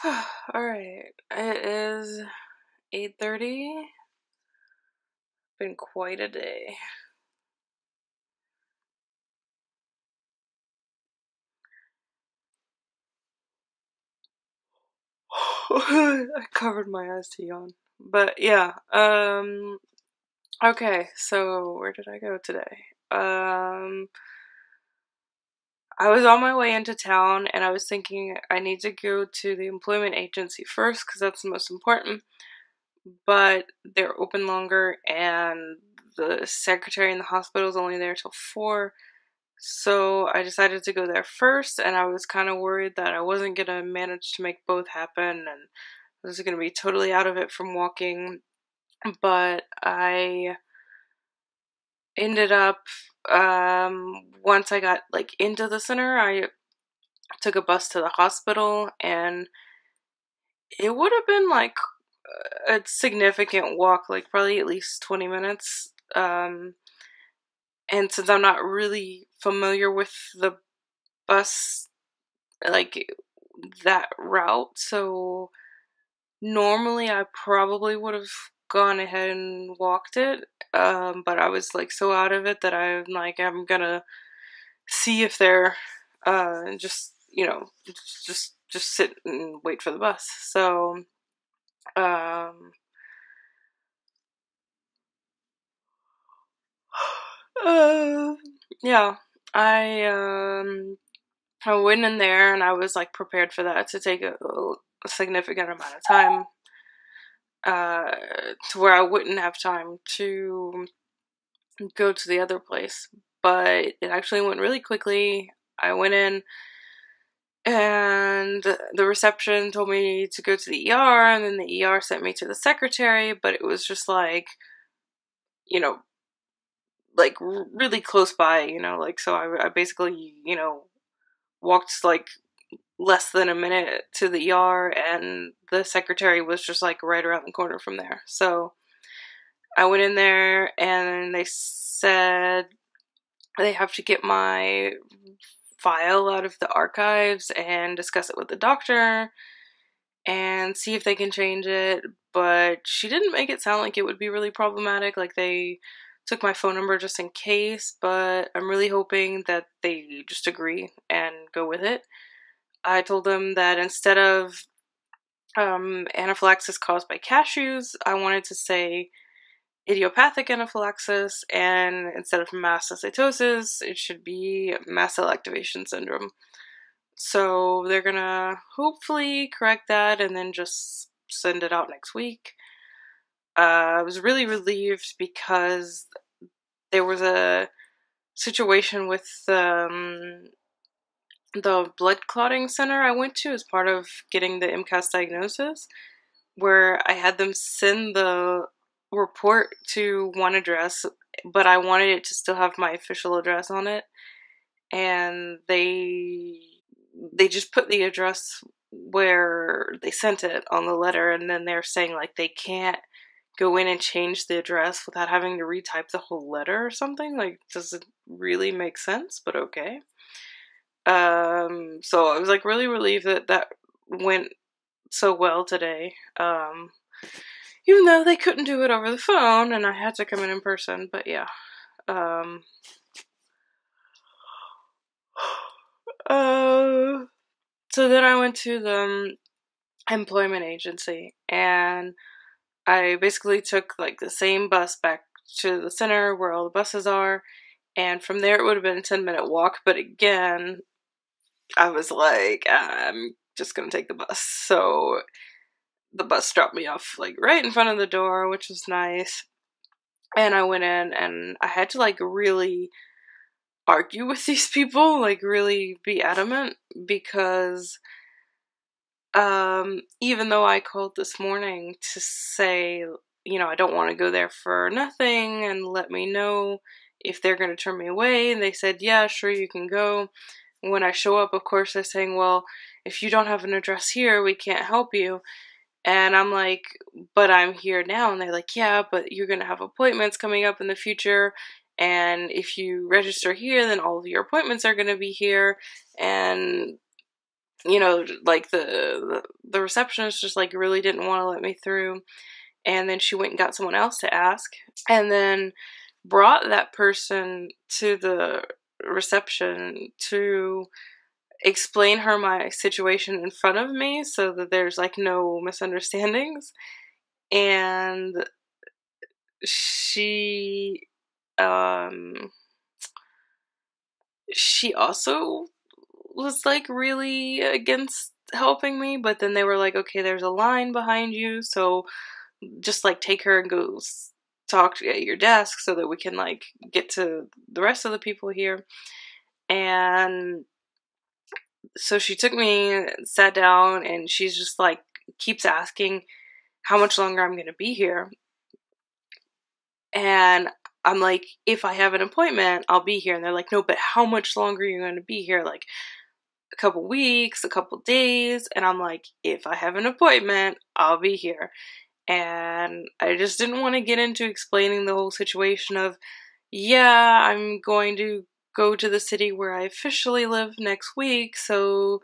Alright, it is 8:30. Been quite a day. I covered my eyes to yawn. But yeah, okay, so where did I go today? I was on my way into town and I was thinking I need to go to the employment agency first because that's the most important, but they're open longer and the secretary in the hospital is only there till 4. So I decided to go there first, and I was kind of worried that I wasn't gonna manage to make both happen, and I was gonna be totally out of it from walking. But I ended up, once I got like into the center, I took a bus to the hospital, and it would have been like a significant walk, like probably at least 20 minutes. And since I'm not really familiar with the bus, like that route, so normally I probably would have gone ahead and walked it, but I was like so out of it that I'm gonna see if they're just just sit and wait for the bus. So um uh, yeah, I I went in there and I was like prepared for that to take a significant amount of time, uh, to where I wouldn't have time to go to the other place. But it actually went really quickly. I went in and the reception told me to go to the ER, and then the ER sent me to the secretary, but it was just like, you know, like really close by, like, so I basically, walked like less than a minute to the ER, and the secretary was just like right around the corner from there. So I went in there and they said they have to get my file out of the archives and discuss it with the doctor and see if they can change it. But she didn't make it sound like it would be really problematic. Like, they took my phone number just in case, but I'm really hoping that they just agree and go with it. I told them that instead of anaphylaxis caused by cashews, I wanted to say idiopathic anaphylaxis, and instead of mastocytosis, it should be mast cell activation syndrome. So they're gonna hopefully correct that and then just send it out next week. I was really relieved because there was a situation with the blood clotting center I went to as part of getting the MCAS diagnosis, where I had them send the report to one address, but I wanted it to still have my official address on it, and they just put the address where they sent it on the letter, and then they're saying like they can't go in and change the address without having to retype the whole letter or something. Like, does it really make sense? But okay. So I was like really relieved that that went so well today. Even though they couldn't do it over the phone and I had to come in person, but yeah. So then I went to the employment agency, and I basically took like the same bus back to the center where all the buses are, and from there it would have been a 10-minute walk, but again, I was like, I'm just gonna take the bus. So the bus dropped me off like right in front of the door, which was nice. And I went in and I had to like really argue with these people, like really be adamant, because even though I called this morning to say, I don't want to go there for nothing and let me know if they're going to turn me away, and they said, yeah, sure, you can go. When I show up, of course, they're saying, well, if you don't have an address here, we can't help you. And I'm like, but I'm here now. And they're like, yeah, but you're going to have appointments coming up in the future. And if you register here, then all of your appointments are going to be here. And you know, like the receptionist just like really didn't want to let me through. And then she went and got someone else to ask, and then brought that person to the reception to explain her my situation in front of me so that there's like no misunderstandings. And she she also was like really against helping me, but then they were like, okay, there's a line behind you, so just like take her and go talk at your desk so that we can like get to the rest of the people here. And so she took me, sat down, and she's just like keeps asking how much longer I'm going to be here. And I'm like, if I have an appointment, I'll be here. And they're like, no, but how much longer are you going to be here? Like a couple weeks, a couple days. And I'm like, if I have an appointment, I'll be here. And I just didn't want to get into explaining the whole situation of, yeah, I'm going to go to the city where I officially live next week so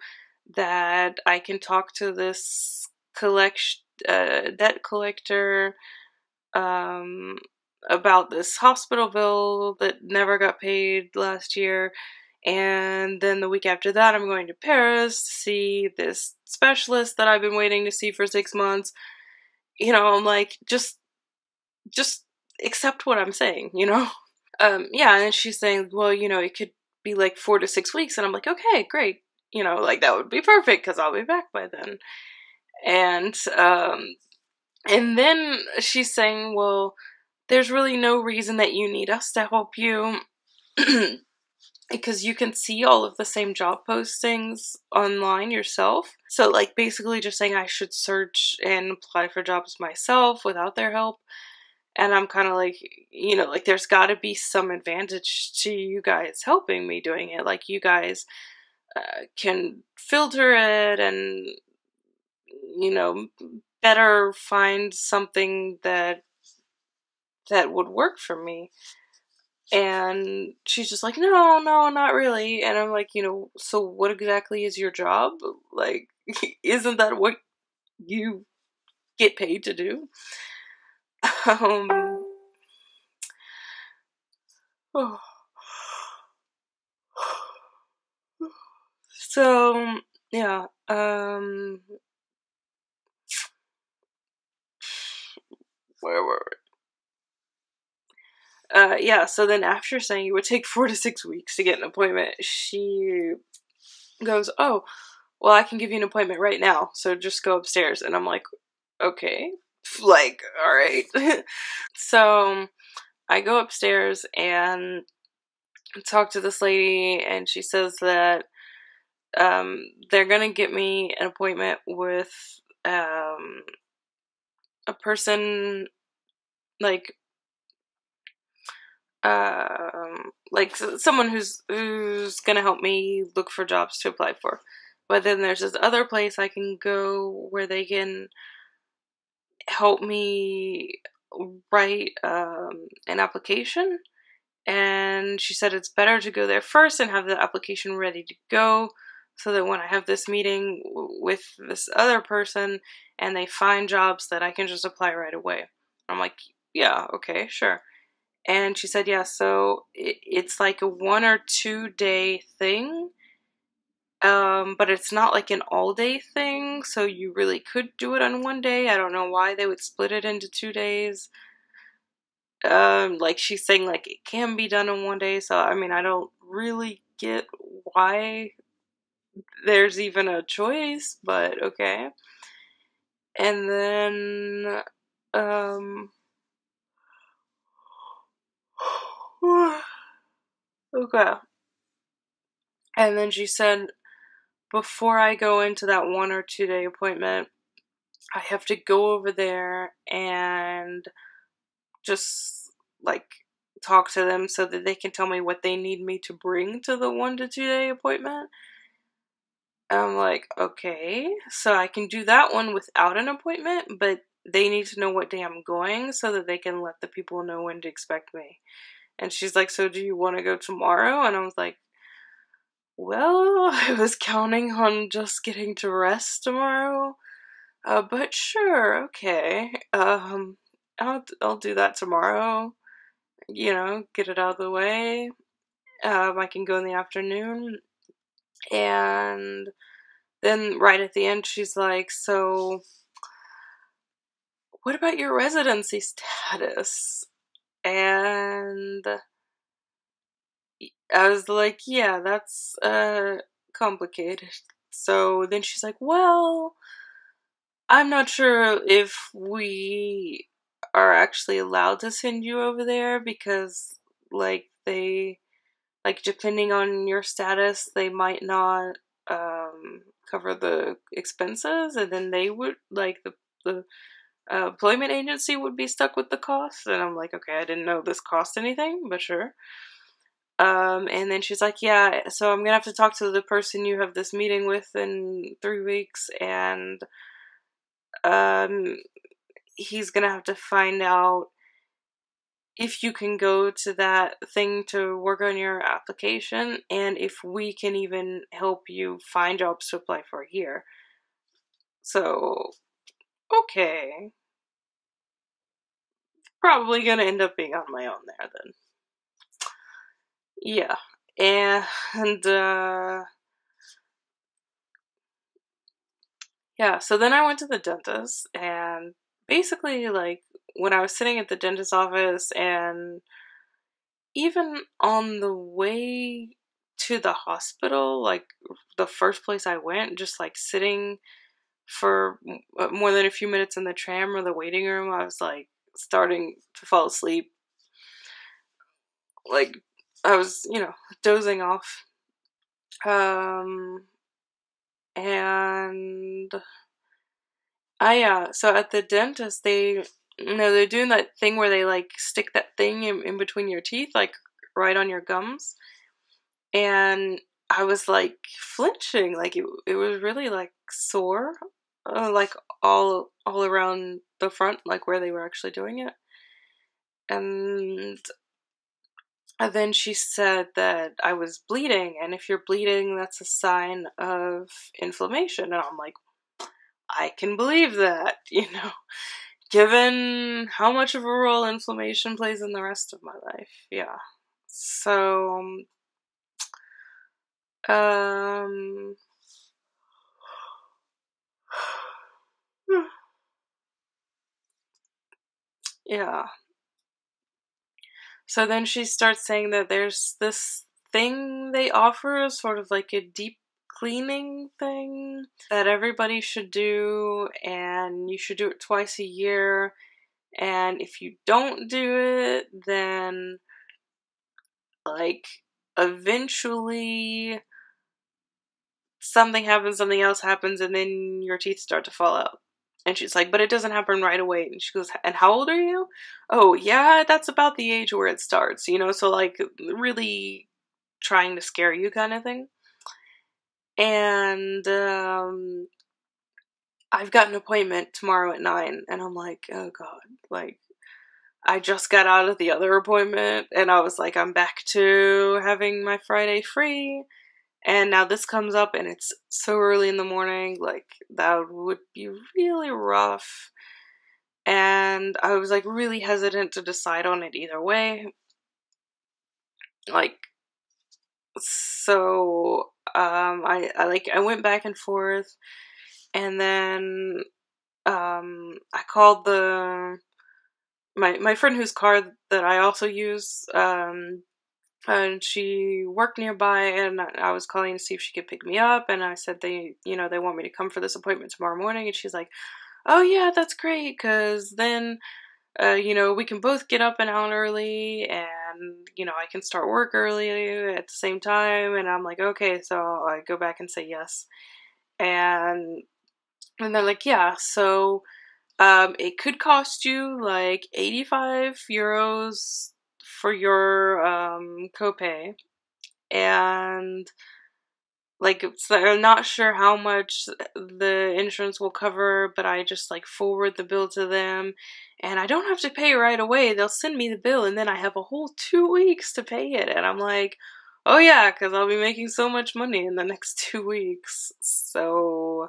that I can talk to this debt collector about this hospital bill that never got paid last year. And then the week after that, I'm going to Paris to see this specialist that I've been waiting to see for 6 months. You know, I'm like, just accept what I'm saying, you know? Yeah, and she's saying, well, you know, it could be like 4 to 6 weeks. And I'm like, okay, great. You know, like that would be perfect because I'll be back by then. And then she's saying, well, there's really no reason that you need us to help you because you can see all of the same job postings online yourself. So, like, basically just saying I should search and apply for jobs myself without their help. And I'm kind of like, you know, like, there's got to be some advantage to you guys helping me doing it. Like, you guys can filter it and, you know, better find something that would work for me. And she's just like, no, not really. And I'm like, you know, so what exactly is your job? Like, isn't that what you get paid to do? Um, oh. So, yeah, where were we? Yeah, so then after saying it would take 4 to 6 weeks to get an appointment, she goes, oh, well, I can give you an appointment right now, so just go upstairs. And I'm like, okay, like, all right. So I go upstairs and talk to this lady, and she says that they're gonna get me an appointment with a person like someone who's gonna help me look for jobs to apply for. But then there's this other place I can go where they can help me write an application. And she said it's better to go there first and have the application ready to go so that when I have this meeting with this other person and they find jobs that I can just apply right away. I'm like, yeah, okay, sure. And she said, yeah, so it's like a 1 or 2 day thing. But it's not like an all day thing, so you really could do it on 1 day. I don't know why they would split it into 2 days. Like she's saying like it can be done in 1 day, so I mean I don't really get why there's even a choice, but okay. And then okay. And then she said before I go into that 1 or 2 day appointment, I have to go over there and just like talk to them so that they can tell me what they need me to bring to the 1 to 2 day appointment. And I'm like, okay, so I can do that one without an appointment, but they need to know what day I'm going so that they can let the people know when to expect me. And she's like, so do you want to go tomorrow? And I was like, well, I was counting on just getting to rest tomorrow. But sure, okay. I'll do that tomorrow. Get it out of the way. I can go in the afternoon. And then right at the end, she's like, so what about your residency status? And I was like, yeah, that's complicated. So then she's like, well, I'm not sure if we are actually allowed to send you over there because, depending on your status, they might not cover the expenses, and then they would, the employment agency would be stuck with the cost. And I'm like, okay, I didn't know this cost anything, but sure. And then she's like, yeah, so I'm gonna have to talk to the person you have this meeting with in 3 weeks, and he's gonna have to find out if you can go to that thing to work on your application, and if we can even help you find jobs to apply for here. So, okay. Probably gonna end up being on my own there then. Yeah. And, yeah, so then I went to the dentist, and basically, when I was sitting at the dentist's office, and even on the way to the hospital, the first place I went, just sitting for more than a few minutes in the tram or the waiting room, I was starting to fall asleep. I was, dozing off. And so at the dentist, they're doing that thing where they stick that thing in between your teeth, right on your gums. And I was flinching, it was really sore, all around the front, where they were actually doing it. And then she said that I was bleeding, and if you're bleeding, that's a sign of inflammation. And I'm like, I can believe that, given how much of a role inflammation plays in the rest of my life. Yeah. So, yeah. So then she starts saying that there's this thing they offer, sort of like a deep cleaning thing that everybody should do, and you should do it twice a year. And if you don't do it, then eventually something happens, something else happens, and then your teeth start to fall out. And she's like, but it doesn't happen right away. And she goes, and how old are you? Oh, yeah, that's about the age where it starts, so really trying to scare you kind of thing. And I've got an appointment tomorrow at 9, and I'm like, oh God, I just got out of the other appointment, and I was like, I'm back to having my Friday free. And now this comes up, and it's so early in the morning, that would be really rough. And I was, really hesitant to decide on it either way. So, I went back and forth, and then, I called my friend whose car that I also use, and she worked nearby, and I was calling to see if she could pick me up, and I said they want me to come for this appointment tomorrow morning, and she's like, oh yeah, that's great, because then, we can both get up and out early, and, I can start work early at the same time. And I'm like, okay, so I go back and say yes. And they're like, yeah, so, it could cost you, 85 euros for your, copay. And, I'm not sure how much the insurance will cover, but I just, forward the bill to them, and I don't have to pay right away. They'll send me the bill, and then I have a whole 2 weeks to pay it, and I'm like, Oh yeah, because I'll be making so much money in the next 2 weeks. So,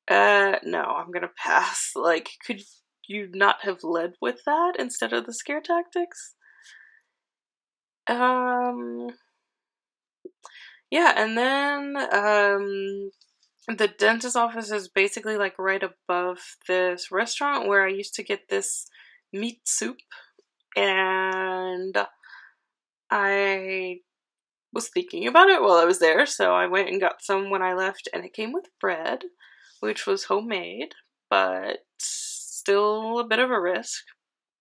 no, I'm gonna pass. Like, could you not have led with that instead of the scare tactics? Um, yeah, and then, the dentist office is basically like right above this restaurant where I used to get this meat soup, and I was thinking about it while I was there, so I went and got some when I left, and it came with bread, which was homemade, but still a bit of a risk.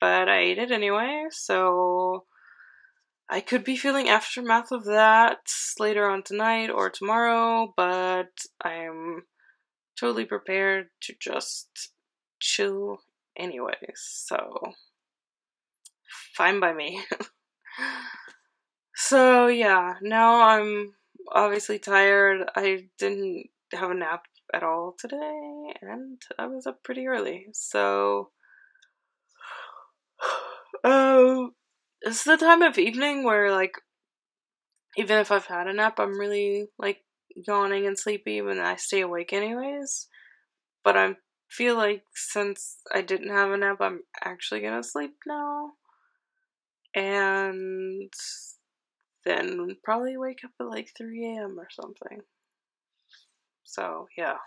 But I ate it anyway, so I could be feeling aftermath of that later on tonight or tomorrow, but I'm totally prepared to just chill anyways, so fine by me. So yeah, now I'm obviously tired. I didn't have a nap at all today, and I was up pretty early. So, it's the time of evening where, like, even if I've had a nap, I'm really like yawning and sleepy, and I stay awake anyways. But I feel like since I didn't have a nap, I'm actually gonna sleep now, and then probably wake up at like 3 a.m. or something. So, yeah.